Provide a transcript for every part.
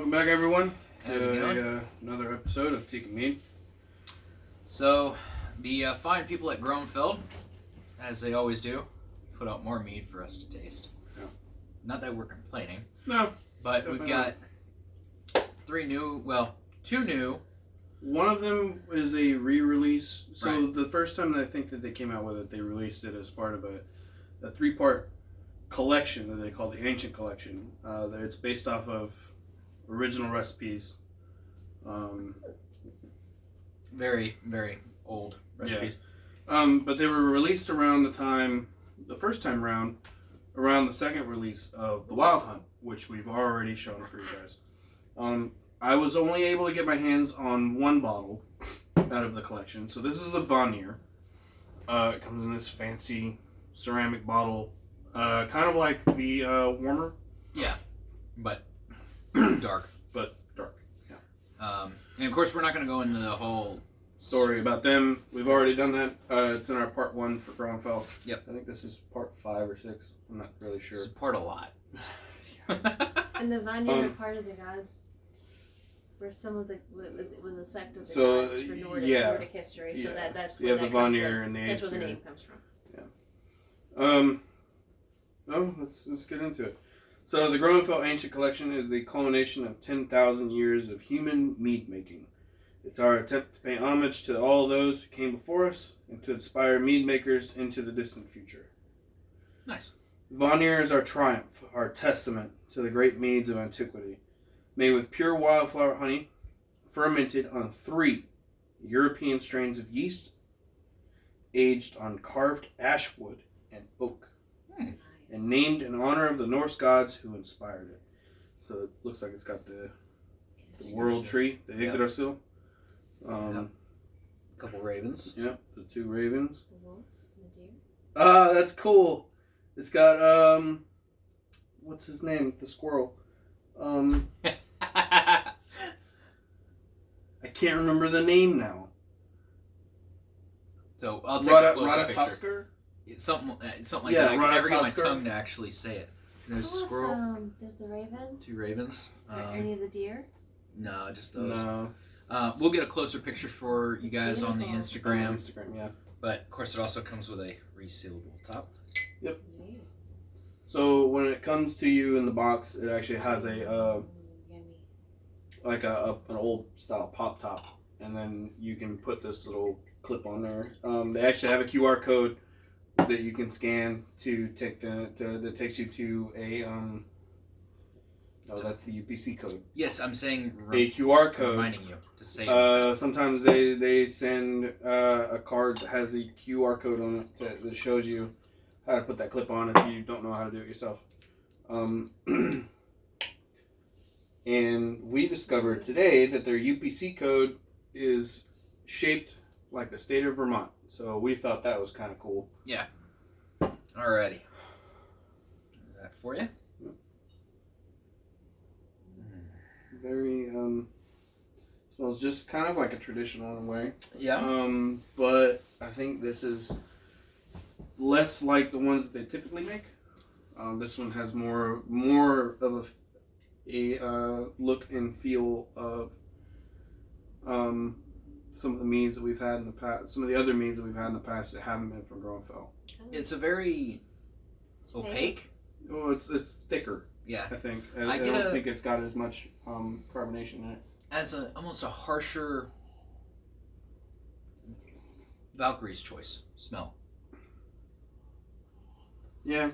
Welcome back, everyone, How's it going? to another episode of Teak and Mead. So, the fine people at Groenfell, as they always do, put out more mead for us to taste. Yeah. Not that we're complaining. No. But we've got two new. One of them is a re-release. So Right. the first time that I think that they came out with it, they released it as part of a three-part collection that they call the Ancient Collection. It's based off of original recipes. Very, very old recipes. But they were released around the first time around the second release of the Wild Hunt, which we've already shown for you guys. I was only able to get my hands on one bottle out of the collection. So this is the Vanir. It comes in this fancy ceramic bottle, kind of like the Warmer. Yeah, but dark. But dark. Yeah. And of course, we're not going to go into the whole Story about them. We've already done that. It's in our part 1 for Groenfell. Yep. I think this is part 5 or 6. I'm not really sure. Support a lot. And the Vanir are part of the gods. Where some of it was a sect of the gods for Nordic history. So that's where the Vanir and the that's where the name comes from. Yeah. Let's get into it. So the Groenfell Ancient Collection is the culmination of 10,000 years of human mead making. It's our attempt to pay homage to all those who came before us and to inspire mead makers into the distant future. Nice. Vanir is our triumph, our testament to the great meads of antiquity. Made with pure wildflower honey, fermented on 3 European strains of yeast, aged on carved ash wood and oak, and named in honor of the Norse gods who inspired it. So it looks like it's got the world tree, the Yggdrasil. A couple ravens. Yep, the 2 ravens. The wolves and the deer. That's cool. It's got, what's his name? The squirrel. I can't remember the name now. So I'll take a closer picture. Tusker? It's something like Yeah, that. I can never get my Tusker. tongue to actually say it. There's a squirrel. There's the ravens. 2 ravens. Are any of the deer? No, just those. No. We'll get a closer picture for you guys on the Instagram. Instagram, yeah. But of course, it also comes with a resealable top. Yep. Yeah. So when it comes to you in the box, it actually has a Yummy. like an old style pop top, and then you can put this little clip on there. They actually have a QR code that you can scan to take that takes you to a that's the UPC code. Yes, I'm saying A QR code. reminding you to say. Sometimes they send a card that has a QR code on it that shows you how to put that clip on if you don't know how to do it yourself. And we discovered today that their UPC code is shaped like the state of Vermont. So we thought that was kind of cool. Yeah. Alrighty. Is that for you? Very smells just kind of like a traditional in a way. Yeah. But I think this is less like the ones that they typically make. This one has more of a look and feel of some of the meads that we've had in the past. Some of the other meads that we've had in the past that haven't been from Groenfell. It's a very opaque. Oh, it's thicker. Yeah. I think. I don't think it's got as much carbonation in it. As almost a harsher Valkyrie's Choice smell. Yeah,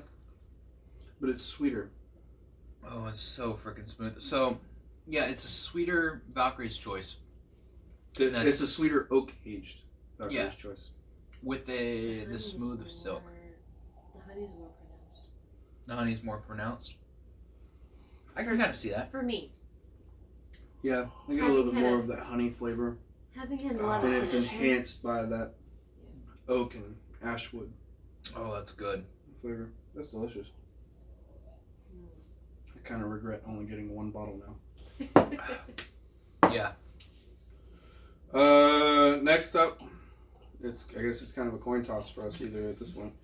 but it's sweeter. Oh, it's so freaking smooth. So, yeah, it's a sweeter Valkyrie's Choice. It's a sweeter oak aged Valkyrie's Choice. With the smooth of silk. The honey's more pronounced. The honey's more pronounced. I can kind of see that. For me. Yeah, I get a little bit more of that honey flavor. Having had a lot of And it's tradition. enhanced by that oak and ashwood Oh, that's good. flavor. That's delicious. I kind of regret only getting 1 bottle now. Yeah. Next up, I guess it's kind of a coin toss for us either at this point.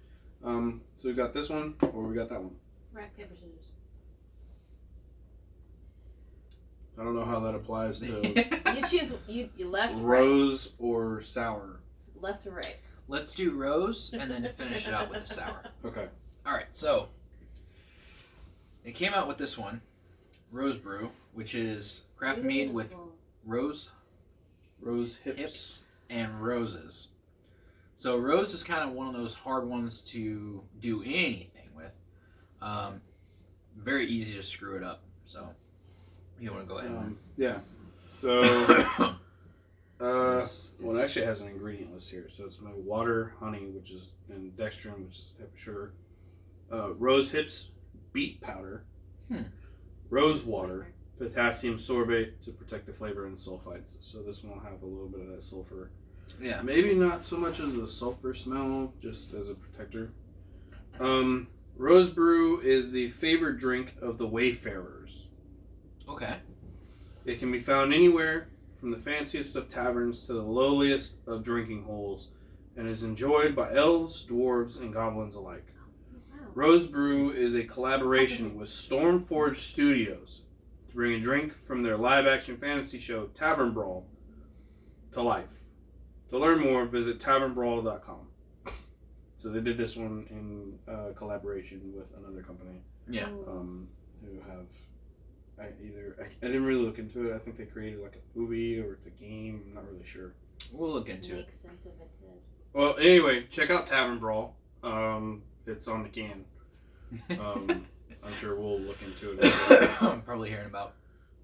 So we got this one or we got that one. Rock, paper, scissors. I don't know how that applies to You choose you left, rose right. or sour. Left to right. Let's do rose and then finish it out with the sour. Okay. All right, so they came out with this one, Rose Brew, which is craft mead with rose hips and roses. So rose is kind of one of those hard ones to do anything with. Very easy to screw it up. So you want to go ahead? Yeah. So well, it actually has an ingredient list here. So it's my water, honey, which is and dextrin, which is sugar, rose hips, beet powder, rose water, potassium sorbate to protect the flavor, and sulfites. So this one will have a little bit of that sulfur. Yeah. Maybe not so much as the sulfur smell, just as a protector. Rose brew is the favorite drink of the wayfarers. Okay. It can be found anywhere, from the fanciest of taverns to the lowliest of drinking holes, and is enjoyed by elves, dwarves, and goblins alike. Wow. Rose Brew is a collaboration with Stormforge Studios to bring a drink from their live-action fantasy show Tavern Brawl to life. To learn more, visit tavernbrawl.com. So they did this one in collaboration with another company. Yeah. Who have I didn't really look into it. I think they created like a movie or it's a game. I'm not really sure. We'll look into it. Makes sense if it did. Well, anyway, check out Tavern Brawl. It's on the can. I'm sure we'll look into it. I'm probably here in about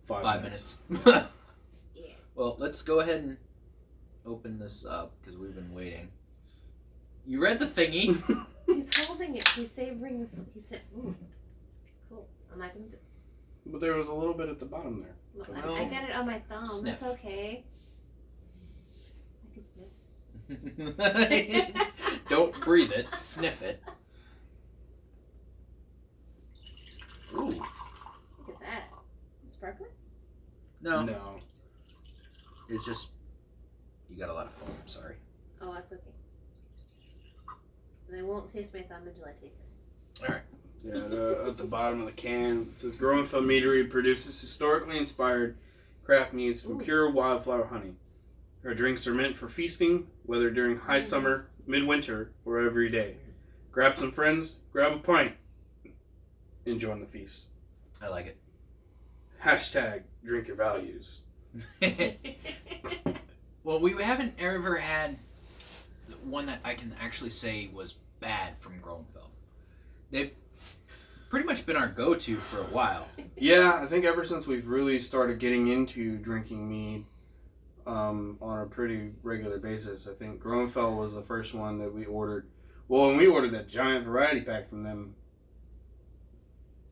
5 minutes. Yeah. Well, let's go ahead and open this up because we've been waiting. You read the thingy. He's holding it. He's savoring this. He said, "Ooh, cool." I'm not gonna do. But there was a little bit at the bottom there. Well, I got it on my thumb. Sniff. That's okay. I can sniff. Don't breathe it. Sniff it. Ooh. Look at that. Sparkling? No. It's just you got a lot of foam. Sorry. Oh, that's okay. And I won't taste my thumb until I taste it. All right. Yeah, at the bottom of the can it says Groenfell Meadery produces historically inspired craft meads from pure wildflower honey. Our drinks are meant for feasting, whether during high summer, midwinter, or every day. Grab some friends, grab a pint, and join the feast. I like it. Hashtag drink your values. Well, we haven't ever had one that I can actually say was bad from Groenfell. They've pretty much been our go-to for a while. Yeah, I think ever since we've really started getting into drinking mead on a pretty regular basis, I think Groenfell was the first one that we ordered. Well, when we ordered that giant variety pack from them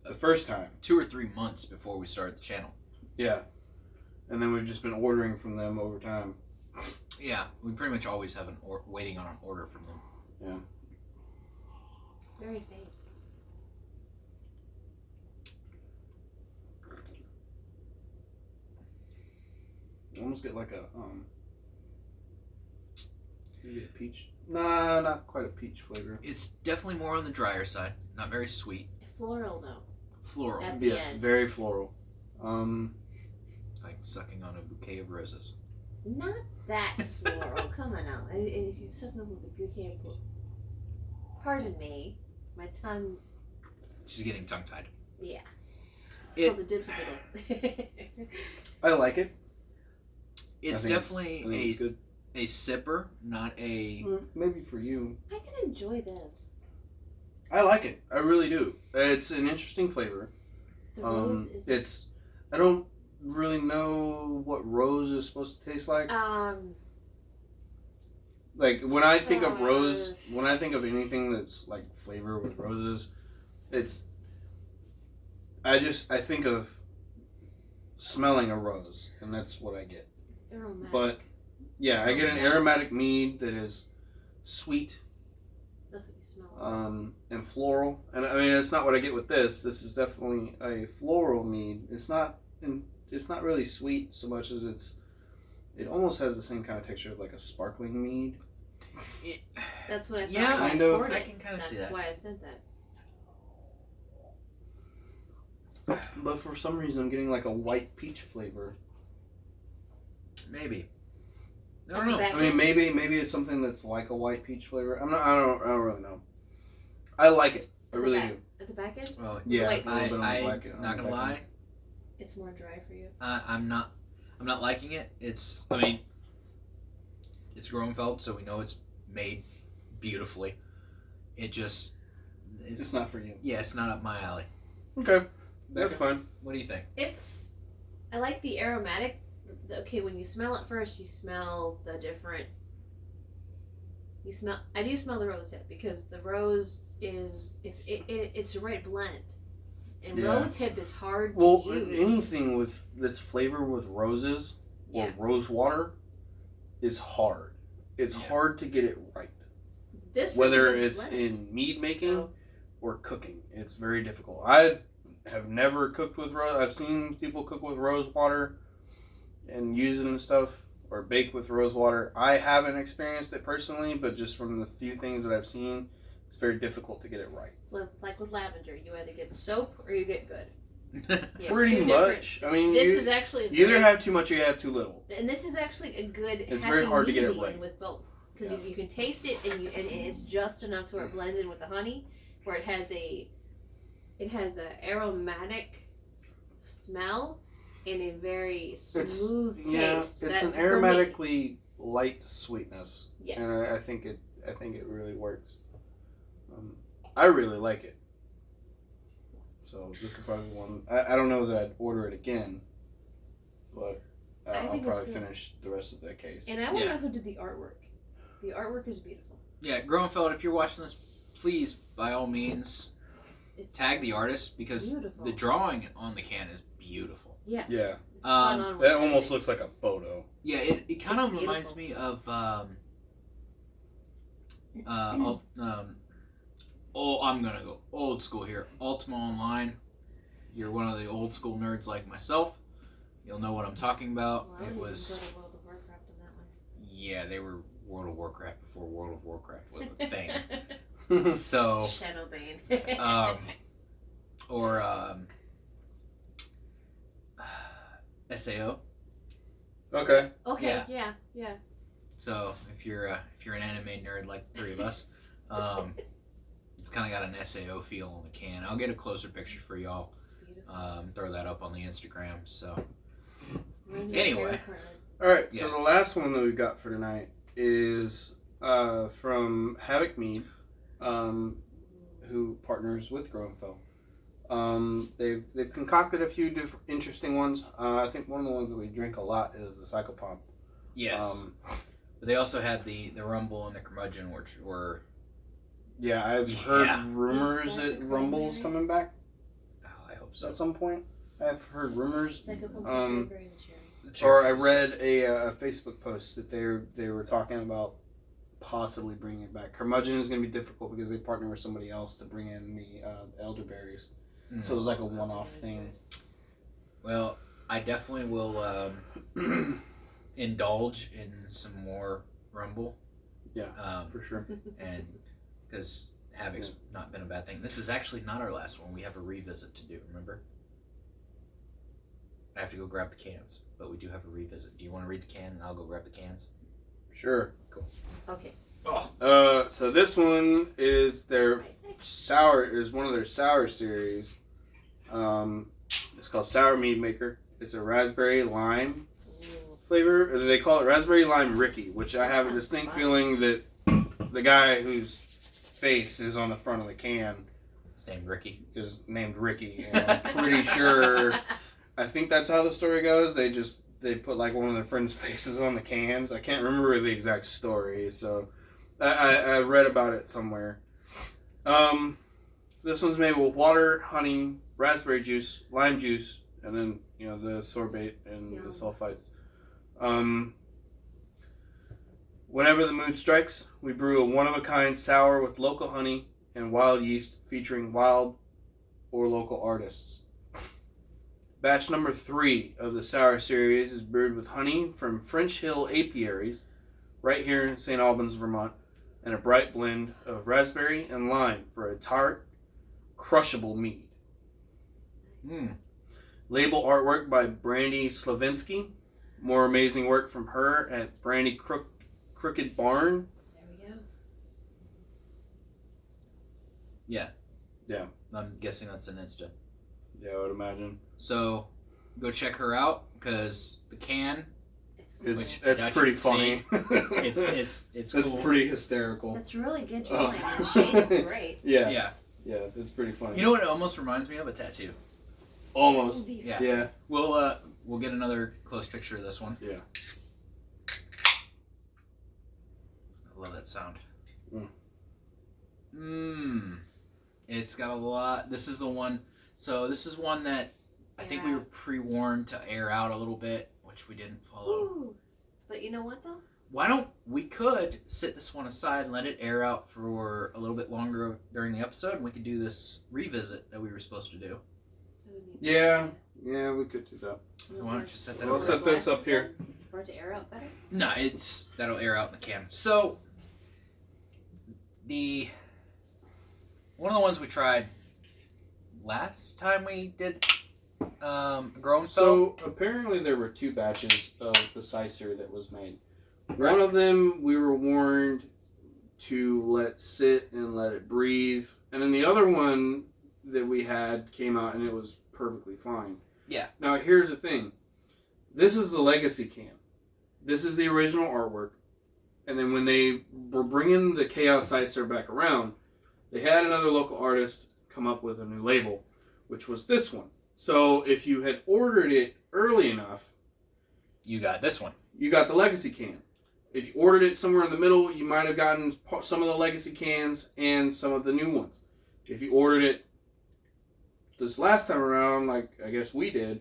the first time. 2 or 3 months before we started the channel. Yeah. And then we've just been ordering from them over time. Yeah, we pretty much always have waiting on an order from them. Yeah. It's very big. You almost get like a maybe a peach. Nah, not quite a peach flavor. It's definitely more on the drier side. Not very sweet. Floral though. Floral. At the Yes, end. very floral. Like sucking on a bouquet of roses. Not that floral. Come on now. If you're sucking up with a good hair, pardon me, my tongue. She's getting tongue-tied. Yeah. It's called the dipsididdle. I like it. It's definitely a sipper, not a... Maybe for you. I can enjoy this. I like it. I really do. It's an interesting flavor. The rose is... It's... I don't really know what rose is supposed to taste like. Like, when I think of rose... When I think of anything that's, like, flavor with roses, it's... I think of smelling a rose, and that's what I get. It's aromatic. But, yeah, I get an aromatic mead that is sweet. That's what you smell. And floral. And, I mean, it's not what I get with this. This is definitely a floral mead. It's not really sweet so much as it almost has the same kind of texture of like a sparkling mead. That's what I thought. Yeah, kind of. I can kind of see that. That's why I said that. But for some reason, I'm getting like a white peach flavor. Maybe. I don't know. I mean, maybe it's something that's like a white peach flavor. I don't really know. I like it. I really do. At the back end? Well, yeah. Wait, I'm not gonna lie. It's more dry for you. I'm not liking it. It's Groenfell, so we know it's made beautifully. It's not for you. Yeah, it's not up my alley. Okay, that's fine. What do you think? I like the aromatic. Okay, when you smell it first, you smell the different. I do smell the rose hip because the rose it's the right blend, and rose hip is hard to use. Well, anything with this flavor with roses or rose water is hard. It's hard to get it right. Whether it's in mead making or cooking, it's very difficult. I have never cooked with rose. I've seen people cook with rose water and use it and stuff, or bake with rose water. I haven't experienced it personally, but just from the few things that I've seen, it's very difficult to get it right. Like with lavender, you either get soap or you get good. Pretty much. I mean, this is actually you either have too much or you have too little. And this is actually a good. It's very hard to get it right with both, because you can taste it and it's just enough to where it blends in with the honey, where it has a aromatic smell and a very smooth taste. Yeah, it's an aromatically light sweetness. Yes, and I think it really works. I really like it. So this is probably one. I don't know that I'd order it again, but I'll probably finish the rest of the case. And I want to know who did the artwork. The artwork is beautiful. Yeah, Groenfell, if you're watching this, please, by all means, tag the artist, because the drawing on the can is beautiful. Yeah. Yeah. That almost looks like a photo. Yeah, it kind of reminds me of I'm gonna go old school here. Ultima Online. You're one of the old school nerds like myself. You'll know what I'm talking about. Well, it was. Go to World of Warcraft on that one. Yeah, they were World of Warcraft before World of Warcraft was a thing. So. Shadowbane. Or SAO. Okay. Okay. Yeah. So if you're an anime nerd like the three of us, it's kind of got an SAO feel on the can. I'll get a closer picture for y'all. Throw that up on the Instagram. So anyway, all right. So the last one that we got for tonight is from Havoc Mead, who partners with Groenfell. They've concocted a few different interesting ones. I think one of the ones that we drink a lot is the Psychopomp. Yes. But they also had the Rumble and the Curmudgeon, which were. Yeah, I've heard rumors that Rumble's coming back. Oh, I hope so. At some point, I've heard rumors. Psychopomp's or I read a Facebook post that they were talking about possibly bringing it back. Curmudgeon is going to be difficult because they partner with somebody else to bring in the elderberries. So it was like a one-off thing. Well, I definitely will indulge in some more Rumble. Yeah, for sure. And because Havoc's not been a bad thing. This is actually not our last one. We have a revisit to do, remember? I have to go grab the cans, but we do have a revisit. Do you want to read the can and I'll go grab the cans? Sure. Cool. Okay. So this one is one of their sour series. It's called Sour Mead Maker. It's a raspberry lime flavor. They call it raspberry lime Ricky, which I have a distinct feeling that the guy whose face is on the front of the can is named Ricky. And I'm pretty sure. I think that's how the story goes. They put like one of their friends' faces on the cans. I can't remember the exact story, so I read about it somewhere. This one's made with water, honey, raspberry juice, lime juice, and then the sorbate and the sulfites. Whenever the mood strikes, we brew a one-of-a-kind sour with local honey and wild yeast featuring wild or local artists. Batch number 3 of the sour series is brewed with honey from French Hill Apiaries, right here in St. Albans, Vermont, and a bright blend of raspberry and lime for a tart, crushable mead. Label artwork by Brandy Slavinsky. More amazing work from her at Brandy Crooked Barn. There we go. Yeah. Yeah. I'm guessing that's an Insta. Yeah, I would imagine. So, go check her out because the can. It's pretty funny. It's cool. pretty hysterical. That's really good drawing. The shape is great. Yeah, it's pretty funny. You know what it almost reminds me of? A tattoo. Almost. Yeah. We'll get another close picture of this one. Yeah. I love that sound. It's got a lot. This is the one. So this is one that I think we were pre-warned to air out a little bit, which we didn't follow. Ooh. But you know what though? We could sit this one aside and let it air out for a little bit longer during the episode, and we could do this revisit that we were supposed to do. Yeah, we could do that. So why don't you set that I'll set this up here. For it to air out better? No, that'll air out in the can. So one of the ones we tried last time we did Groenfell. So apparently there were 2 batches of the cyser that was made. One of them we were warned to let sit and let it breathe, and then the other one that we had came out and it was perfectly fine. Yeah. Now here's the thing. This is the legacy can. This is the original artwork. And then when they were bringing the Chaos Cyser back around, they had another local artist come up with a new label, which was this one. So if you had ordered it early enough, you got this one. You got the legacy can. If you ordered it somewhere in the middle, you might have gotten some of the legacy cans and some of the new ones. If you ordered it this last time around, like I guess we did,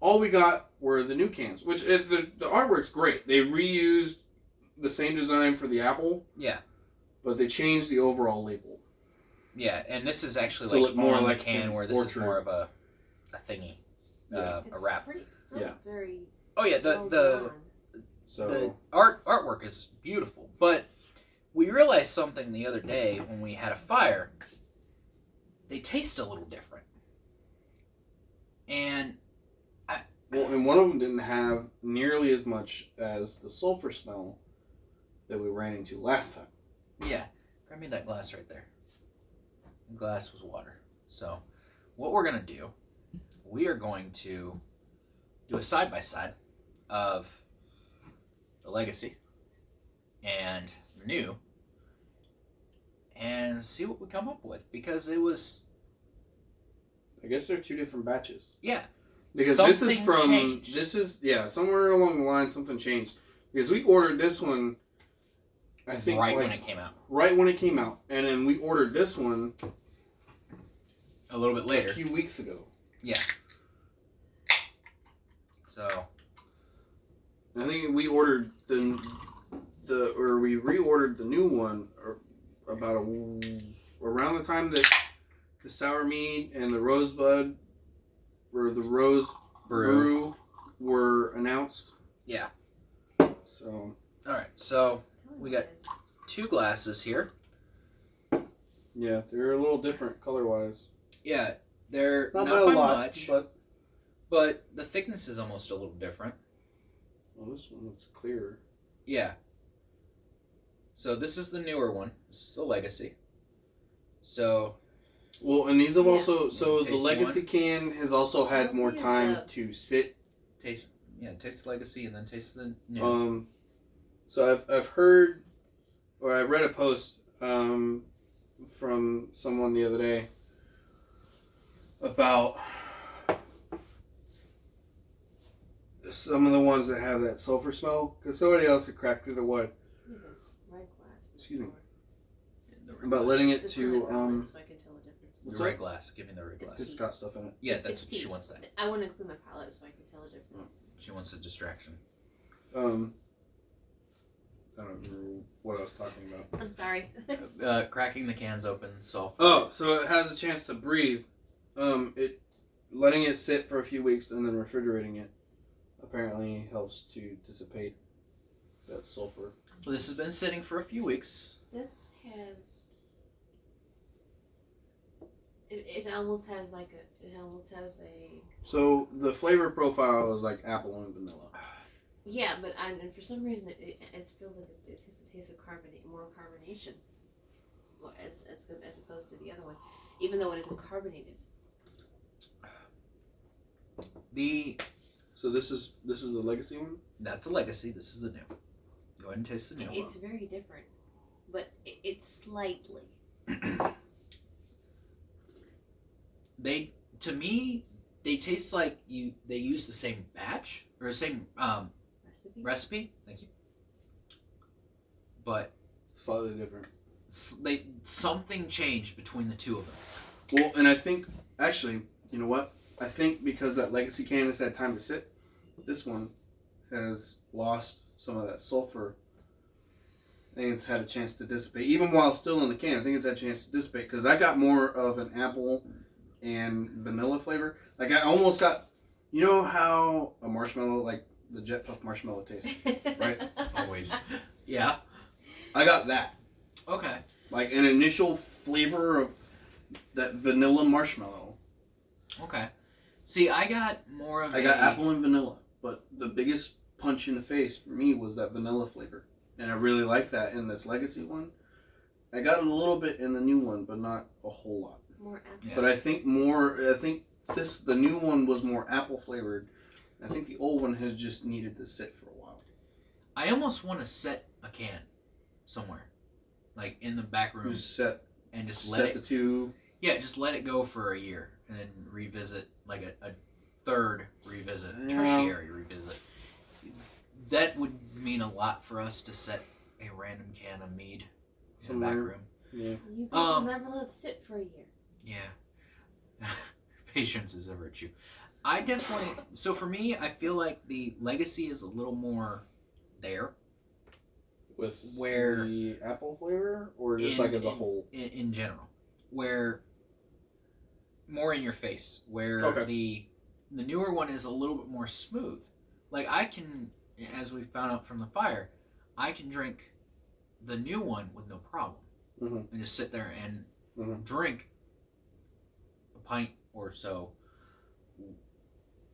all we got were the new cans, which the artwork's great. They reused the same design for the apple. Yeah. But they changed the overall label. Yeah, and this is actually to like more on like the can where this is more of a thingy, a wrap. Very oh yeah, the artwork is beautiful, but we realized something the other day when we had a fire. They taste a little different, and and one of them didn't have nearly as much as the sulfur smell that we ran into last time. Yeah, grab me that glass right there. The glass was water. So, what we're gonna do, we are going to do a side-by-side of the legacy and the new, and see what we come up with, because it was. I guess they're 2 different batches. Yeah. Because somewhere along the line something changed. Because we ordered this one, I think when it came out. Right when it came out. And then we ordered this one a little bit later. A few weeks ago. Yeah. So I think we ordered we reordered the new one about around the time that the sour mead and the rosebud or the rose brew were announced. Yeah. So. All right. So we got 2 glasses here. Yeah, they're a little different color-wise. Yeah, they're not by much, but the thickness is almost a little different. Well, this one looks clearer. Yeah. So this is the newer one. This is the legacy. So. Well, and these have also the legacy can has also had more time to sit. Taste the legacy and then taste the new. So I've heard, or I read a post from someone the other day about some of the ones that have that sulfur smell, because somebody else had cracked it or what? Excuse me. About letting it to the red glass. Give me the red glass. It's got stuff in it. Yeah, she wants that. I want to clean my palate so I can tell the difference. She wants a distraction. I don't remember what I was talking about. I'm sorry. Cracking the cans open, sulfur. Oh, so it has a chance to breathe. Letting it sit for a few weeks and then refrigerating it apparently helps to dissipate that sulfur. Well, this has been sitting for a few weeks. This has It almost has a. So the flavor profile is like apple and vanilla. Yeah, but and for some reason it's filled with it has a taste of more carbonation, as opposed to the other one, even though it isn't carbonated. So this is the legacy one. That's a legacy. This is the new. Go ahead and taste the new one. It's very different, but it's slightly. To me, they taste like they use the same batch or the same recipe. Thank you. But Slightly different. Something changed between the two of them. Well, and I think actually, you know what? I think because that legacy can has had time to sit, this one has lost some of that sulfur. I think it's had a chance to dissipate, even while still in the can. I think it's had a chance to dissipate because I got more of an apple and vanilla flavor. Like I almost got, you know how a marshmallow, like the Jet Puff marshmallow tastes, right? Always. Yeah. I got that. Okay. Like an initial flavor of that vanilla marshmallow. Okay. See, I got more of I got apple and vanilla, but the biggest punch in the face for me was that vanilla flavor. And I really like that in this legacy one. I got a little bit in the new one, but not a whole lot. More apple. Yeah. But I think the new one was more apple flavored. I think the old one has just needed to sit for a while. I almost want to set a can somewhere, like in the back room. Just let it. The two. Yeah, just let it go for a year and then revisit, like a third revisit, tertiary revisit. That would mean a lot for us to set a random can of Mead in the back room. Yeah. You guys will never let it sit for a year. Yeah. Patience is a virtue. I definitely... So for me, I feel like the legacy is a little more there. With where the apple flavor? Or just as a whole? In general. Where... More in your face. Where the newer one is a little bit more smooth. Like I can... As we found out from the fire, I can drink the new one with no problem. Mm-hmm. And just sit there and drink a pint or so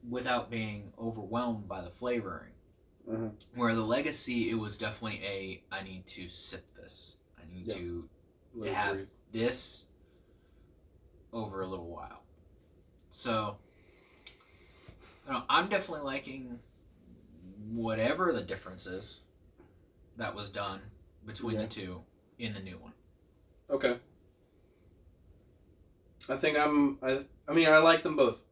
without being overwhelmed by the flavoring. Mm-hmm. Where the legacy, it was definitely I need to sip this. I need to have this over a little while. So, I'm definitely liking whatever the difference is that was done between the two in the new one. Okay. I think I like them both.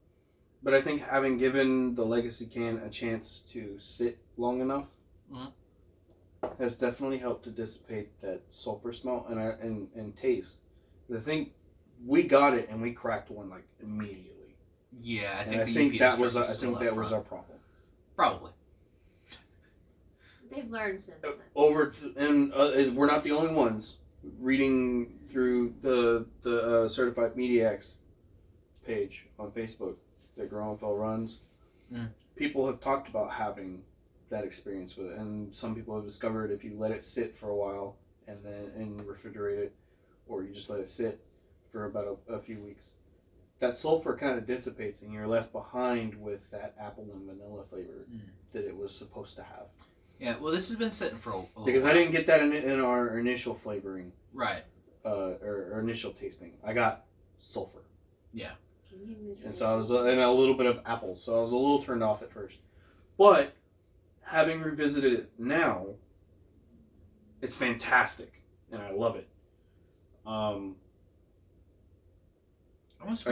But I think having given the legacy can a chance to sit long enough has definitely helped to dissipate that sulfur smell and taste. I think we got it and we cracked one like immediately. Yeah, I think that was our problem. Probably. They've learned since then. We're not the only ones reading through the Certified Mediacs page on Facebook that Groenfell runs. People have talked about having that experience with it, and some people have discovered if you let it sit for a while and refrigerate it, or you just let it sit for about a few weeks, that sulfur kind of dissipates and you're left behind with that apple and vanilla flavor that it was supposed to have. Yeah, well, this has been sitting for a while. Because I didn't get that in our initial flavoring. Right. Or initial tasting. I got sulfur. Yeah. And so I was, and a little bit of apple. So I was a little turned off at first. But, having revisited it now, it's fantastic. And I love it. I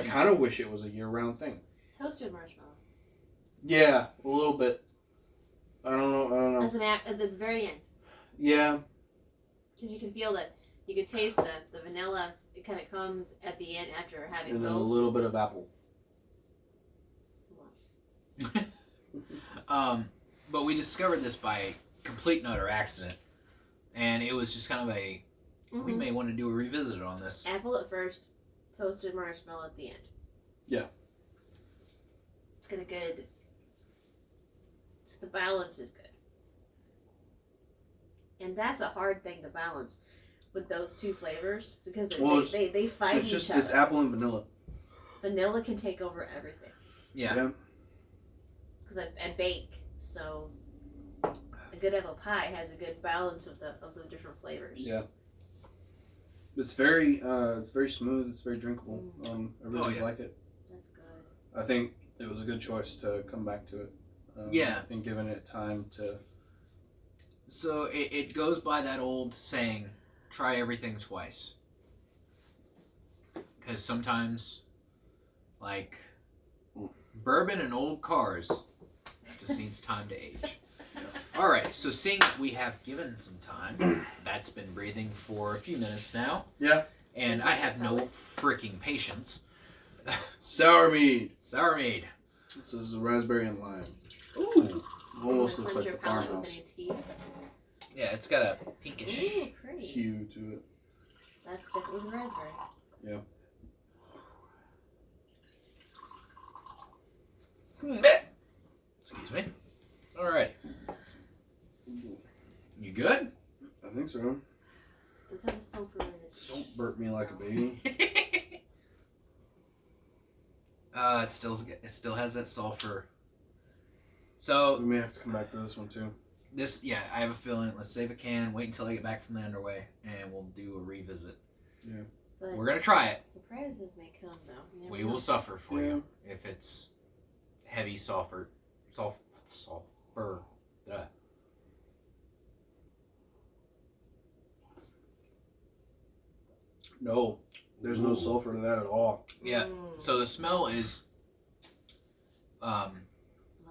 kind of wish it was a year-round thing. Toasted marshmallow. Yeah, a little bit. I don't know. As at the very end. Yeah. Because you can feel that. You can taste the vanilla. It kind of comes at the end after having and then both. a little bit of apple. But we discovered this by complete and utter accident. And it was just kind of we may want to do a revisit on this. Apple at first, toasted marshmallow at the end. Yeah. It's kind of good. The balance is good. And that's a hard thing to balance with those two flavors because they fight each other. It's apple and vanilla. vanilla can take over everything. Yeah. Because I bake, so a good apple pie has a good balance of the different flavors. Yeah. It's very smooth. It's very drinkable. I really like it. That's good. I think it was a good choice to come back to it. And giving it time to. So it goes by that old saying, try everything twice. Because sometimes, like, bourbon and old cars just needs time to age. Yeah. All right, so seeing that we have given some time, that's been breathing for a few minutes now. Yeah. And I have no freaking patience. Sour mead. Sour mead. This is raspberry and lime. Ooh. Almost looks like the farmhouse. Yeah, it's got a pinkish hue to it. That's definitely raspberry. Yeah. Excuse me. Alright. You good? I think so. Does have a sulfur in it? Don't burp me like a baby. It still has that sulfur. So we may have to come back to this one too. I have a feeling. Let's save a can. Wait until I get back from the underway, and we'll do a revisit. Yeah. But we're gonna try it. Surprises may come though. We will suffer for you if it's heavy sulfur. No, there's no sulfur to that at all. Yeah. So the smell is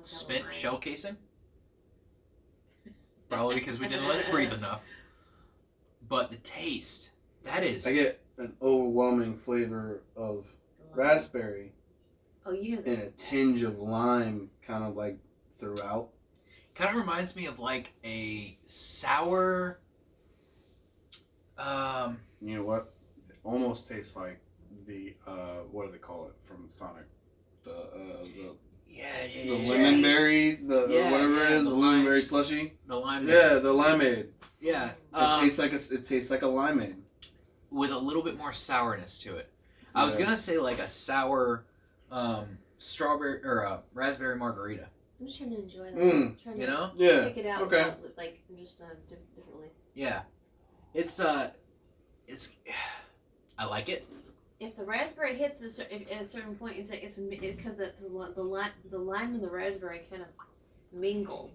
spent shell casing. Probably because we didn't let it breathe enough. But the taste, that is... I get an overwhelming flavor of raspberry. Oh, you hear that? And a tinge of lime kind of like throughout. Kind of reminds me of like a sour... You know what? It almost tastes like the, what do they call it from Sonic? The lemonberry, whatever it is, the lemonberry slushy. The limeade. Yeah, the limeade. Yeah. It tastes like a limeade. With a little bit more sourness to it. I was gonna say like a sour strawberry or raspberry margarita. I'm just trying to enjoy that. Trying to pick it out like just differently. Yeah. It's I like it. If the raspberry hits at a certain point, it's because the lime and the raspberry kind of mingle.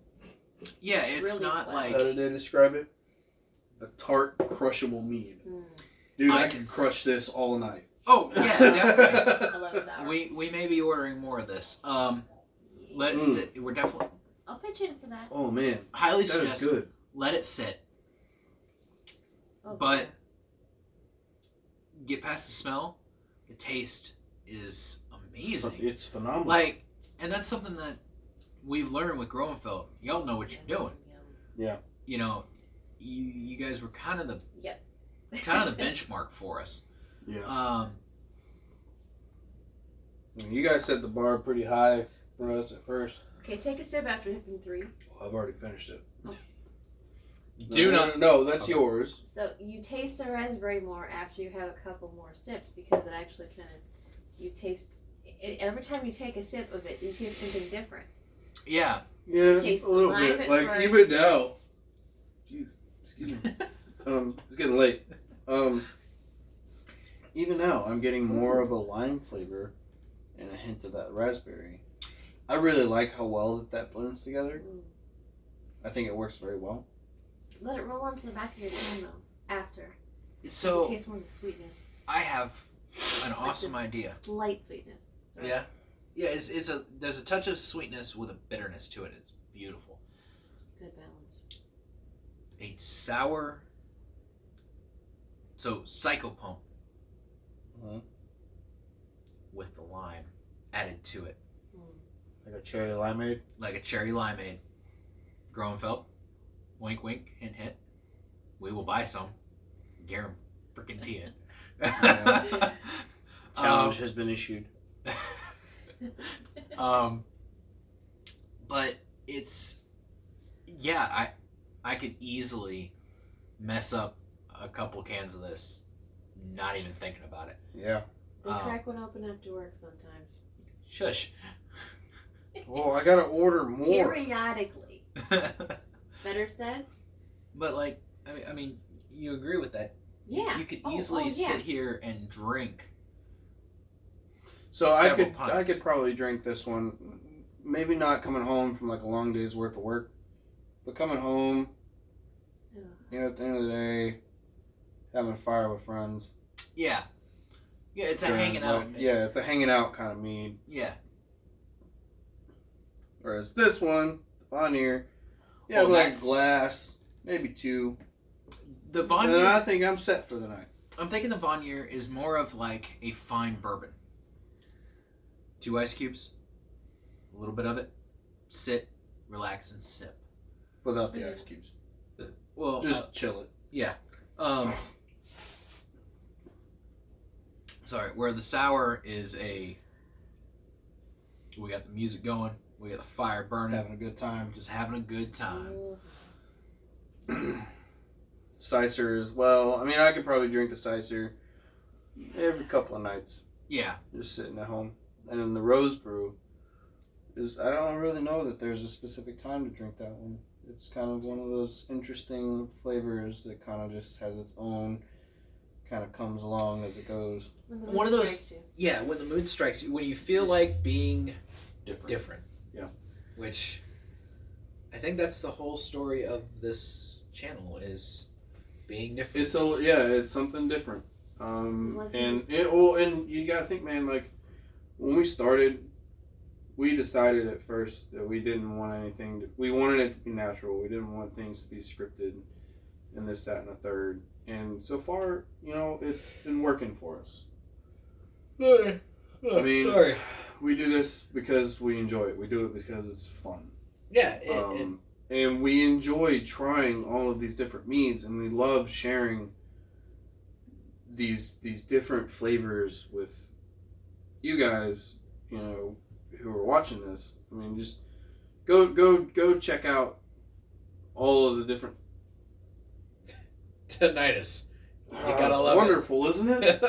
Yeah, it's really not like... How did they describe it? A tart, crushable mead. Dude, I can crush this all night. Oh, yeah, definitely. I love sour. We may be ordering more of this. Let it sit. We're definitely... I'll pitch in for that. Oh, man. Highly that suggest is good. Let it sit. Okay. But get past the smell, the taste is amazing. It's phenomenal. Like, and that's something that we've learned with Groenfell. Y'all know what you're doing. Yeah. You know, you guys were kind of the benchmark for us. Yeah. You guys set the bar pretty high for us at first. Okay, take a sip after hitting 3. Oh, I've already finished it. Oh. No, that's yours. So you taste the raspberry more after you have a couple more sips because it actually kind of, you taste, every time you take a sip of it, you taste something different. Yeah. Yeah, a little bit. Like, first. even now. Jeez, excuse me. It's getting late. Even now, I'm getting more of a lime flavor and a hint of that raspberry. I really like how well that blends together. I think it works very well. Let it roll onto the back of your tongue though, after. So it tastes more of the sweetness. I have an awesome idea. Slight sweetness. Sorry. Yeah. Yeah, there's a touch of sweetness with a bitterness to it. It's beautiful. Good balance. A sour, so Psycho Pump with the lime added to it. Like a cherry limeade? Like a cherry limeade. Groenfell. Wink, wink, hint, hint. We will buy some. Guarantee it. Challenge has been issued. But it's, I could easily mess up a couple cans of this, not even thinking about it. Yeah. They crack one open after work sometimes. Shush. Well, I gotta order more. Periodically. Better said. But like, I mean, you agree with that? Yeah. You could easily sit here and drink. So I could probably drink this one. Maybe not coming home from like a long day's worth of work, but coming home, you know, at the end of the day, having a fire with friends. Yeah. Yeah, it's a hanging out. Yeah, it's a hanging out kind of mead. Yeah. Whereas this one, the Vanir, yeah, like a glass, maybe 2. The Vanir. And then I think I'm set for the night. I'm thinking the Vanir is more of like a fine bourbon. 2 ice cubes, a little bit of it, sit, relax, and sip. Without the ice cubes. Well, just chill it. Yeah. Sorry, where the sour is we got the music going, we got the fire burning. Just having a good time. Just having a good time. Cyser as well. I mean, I could probably drink the cyser every couple of nights. Yeah. Just sitting at home. And then the rose brew is, I don't really know that there's a specific time to drink that one. It's kind of one of those interesting flavors that kind of just has its own, kind of comes along as it goes. One of those, yeah, when the mood strikes you, when you feel like being different. Yeah. Which, I think that's the whole story of this channel is being different. It's something different. And you gotta think, man, like, when we started, we decided at first that we didn't want anything we wanted it to be natural. We didn't want things to be scripted and this, that, and a third. And so far, you know, it's been working for us. I mean, we do this because we enjoy it. We do it because it's fun. Yeah. And we enjoy trying all of these different meads, and we love sharing these different flavors with you guys, you know, who are watching this. I mean, just go check out all of the different. Tinnitus. It's wonderful, isn't it?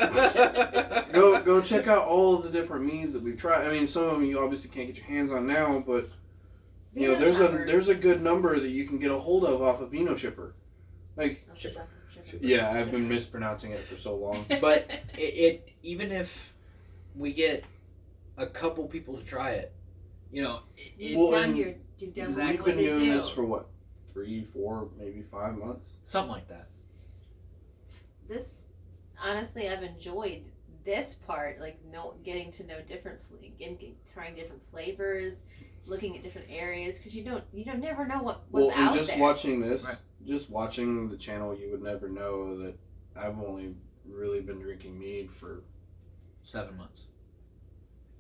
Go check out all of the different meads that we've tried. I mean, some of them you obviously can't get your hands on now, but you know, there's a good number that you can get a hold of off of Vino Shipper. Like, Shipper. Yeah, I've been mispronouncing it for so long. But it even if we get a couple people to try it, you know, you've done we've been doing this for what, 3, 4, maybe 5 months, something like that. This, honestly, I've enjoyed this part, like getting to know trying different flavors, looking at different areas, because you never know what's out there. Watching this, just watching the channel, you would never know that I've only really been drinking mead for 7 months.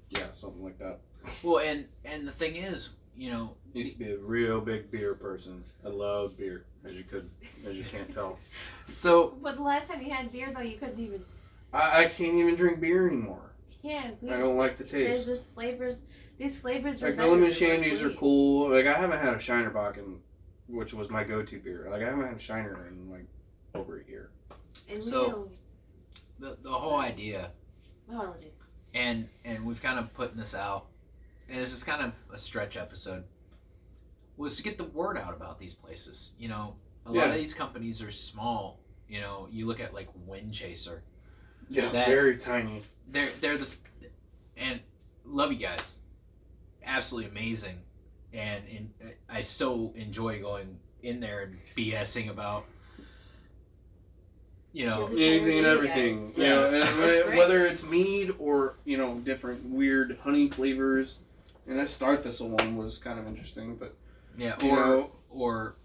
Yeah, something like that. Well, and the thing is, you know, used to be a real big beer person. I love beer, as you can't tell. So, but the last time you had beer, though, you couldn't even. I can't even drink beer anymore. Yeah, I don't like the taste. These flavors. Like, the lemon shandies are cool. Like, I haven't had a Shinerbakken, which was my go-to beer. Like, I haven't had a Shiner in like over a year. And so, the whole idea. Apologies. And we've kind of putting this out, and this is kind of a stretch episode, was to get the word out about these places. You know, a lot of these companies are small. You know, you look at like Wind Chaser. Yeah, very tiny. They're this, and love you guys, absolutely amazing, and I so enjoy going in there and BSing about. You know, anything and everything. You know, and whether it's mead or, you know, different weird honey flavors. And that Star Thistle one was kind of interesting, but or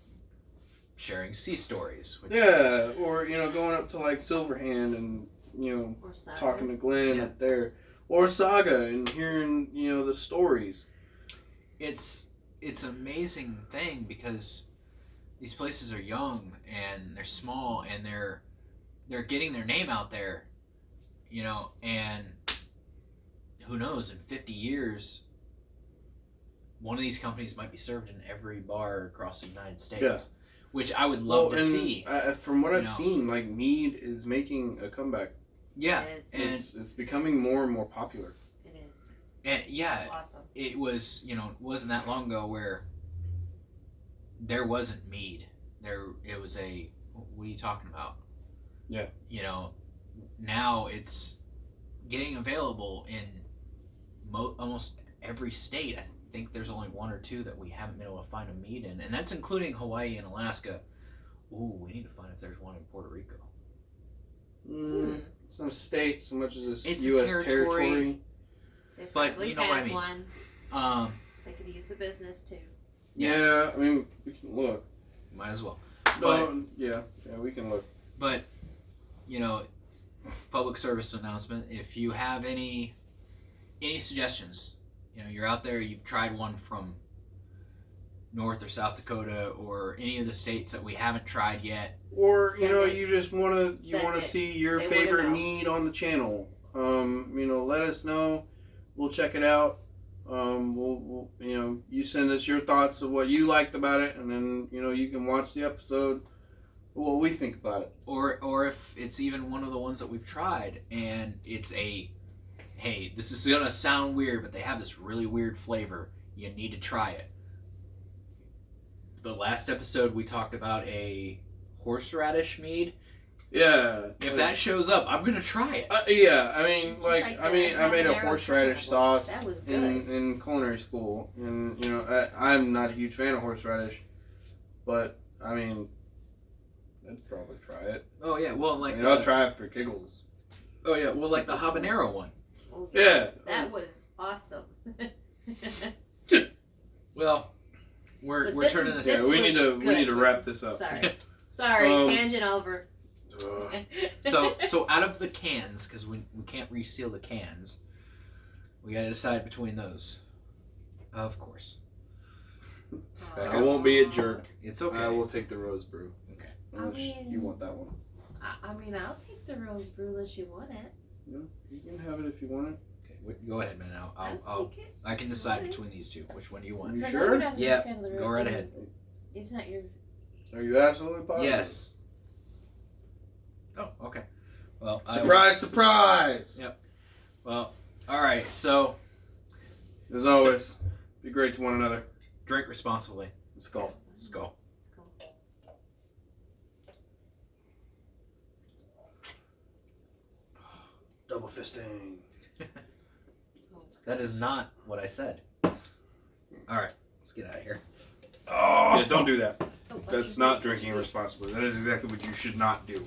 sharing sea stories. Or you know, going up to like Silverhand and you know talking to Glenn up there, or Saga and hearing you know the stories. It's an amazing thing because these places are young and they're small and they're getting their name out there, you know, and who knows, in 50 years, one of these companies might be served in every bar across the United States, which I would love to see. From what I've seen, like Mead is making a comeback Yeah, It is. and It's becoming more and more popular. It is. and yeah, It's awesome. it was, it wasn't that long ago where there wasn't Mead. It was a, what are you talking about? Yeah. Now it's getting available in almost every state. I think there's only one or two that we haven't been able to find a Mead in, and that's including Hawaii and Alaska. Ooh, we need to find if there's one in Puerto Rico. It's not a state so much as It's a a U.S. territory. They But probably you know what I had mean. One. They could use the business too. Yeah, I mean, we can look. Might as well. No, yeah, we can look. But, public service announcement, if you have any suggestions, you're out there, you've tried one from North or South Dakota or any of the states that we haven't tried yet. Or, Send it. you just want to Send it. see your They wanna favorite know. mead on the channel. Let us know. We'll check it out. We'll you send us your thoughts of what you liked about it, and then, you can watch the episode, what we think about it. Or if it's even one of the ones that we've tried and it's hey, this is gonna sound weird, but they have this really weird flavor. You need to try it. The last episode we talked about a horseradish mead. Yeah. If that shows up, I'm gonna try it. Yeah, I mean, Just I made a habanero horseradish pineapple. sauce That was good. in culinary school, and I'm not a huge fan of horseradish, but I mean, I'd probably try it. Oh yeah, well I'll try it for giggles. Oh yeah, well like the habanero one. Oh, Yeah. That was awesome. Well, we're But this turning is- this. Yeah, we need was to good. wrap this up. Sorry, Um, tangent over. So out of the cans, because we can't reseal the cans, we gotta decide between those. Of course, I won't be a jerk. it's okay. I will take the rose brew. Okay. Unless you want that one. I mean, I'll take the rose brew unless you want it. Yeah, you can have it if you want it. Okay, go ahead, man. I'll take it. I can decide between these two. Which one do you want? You So I know sure? you're not a big Yeah, fan of the go rose right brew. ahead. It's not yours. Are you absolutely positive? Yes. Oh, okay. Well, Surprise, surprise! Yep. Well, all right. So As always, be great to one another. drink responsibly. Skøl. Skøl. Double fisting. That is not what I said. All right, let's get out of here. Oh, yeah, don't do that. Oh, That's not drinking responsibly. That is exactly what you should not do.